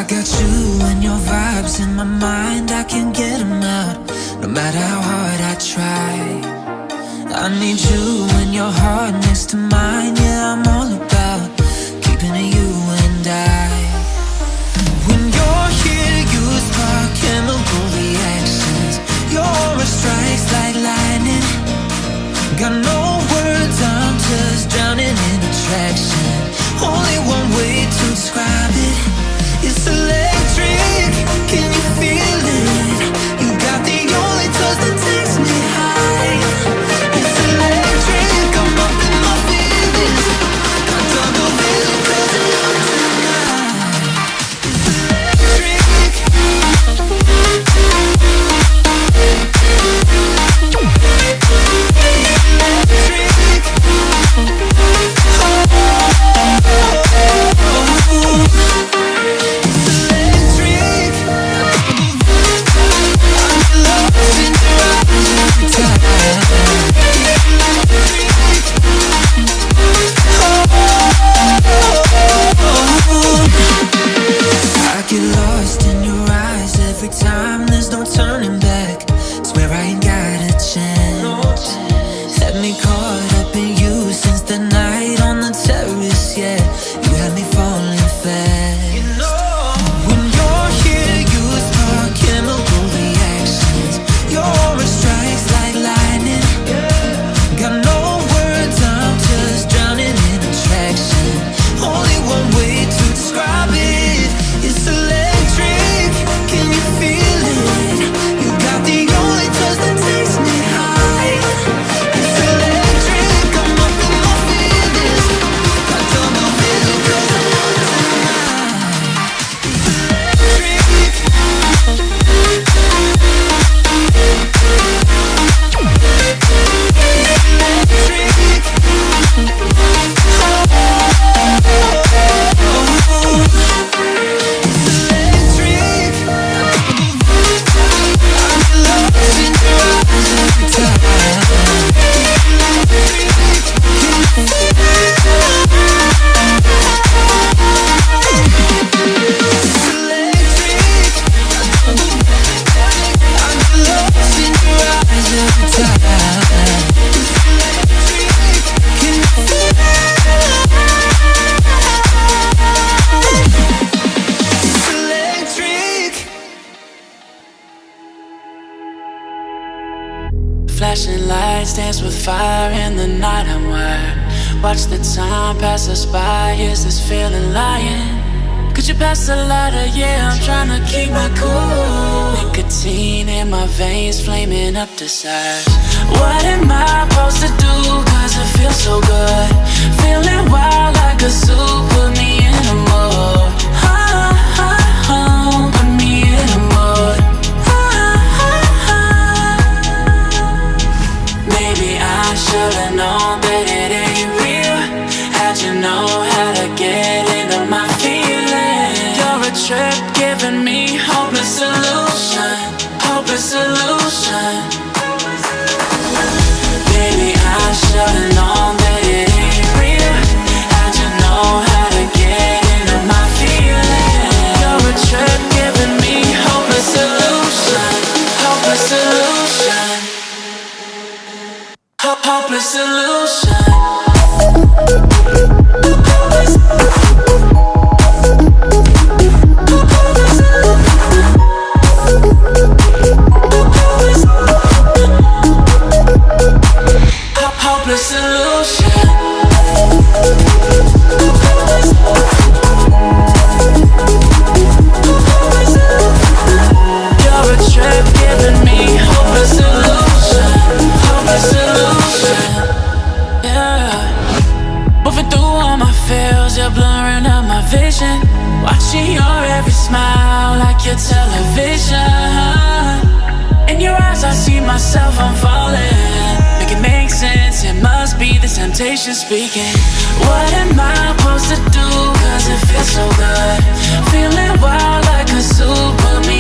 got you and your vibes in my mind, I can't get them out, no matter how hard I try. I need you and your heart next to mine, yeah, I'm all about keeping it you and I. When you're here, you spark chemical reactions, your aura strikes like lightning. Got no words, I'm just drowning in attraction. Only one way to describe it, it's electric. Can you feel it? You got the only touch that takes me high. It's electric, I'm up in my feelings. I double feel it 'cause I love tonight. It's electric. Electric. lights dance with fire in the night. I'm wired. Watch the time pass us by. Is this feeling lying? Could you pass the lighter? Yeah, I'm trying to keep my cool. Nicotine in my veins, flaming up desires. What am I supposed to do? Cause it feels so good. Feeling wild like a zoo. Put me in a mood. Put me in a mood. Maybe I should've known that it ain't real. How'd you know how to get into my feelings? You're a trip giving me hopeless solution. Hopeless solution. Baby, I should've known that it ain't real. How'd you know how to get into my feelings? You're a trip giving me hopeless solution. Hopeless solution. Hopeless solution. Hopeless solution. You're a trip giving me hopeless solution. Hopeless solution. Yeah. Moving through all my feels, you're blurring out my vision. Watching your every smile like your television. In your eyes I see myself, I'm falling. Make it make sense, it must be the temptation speaking. What am I supposed to do? Cause it feels so good. Feeling wild like a zoo. Put me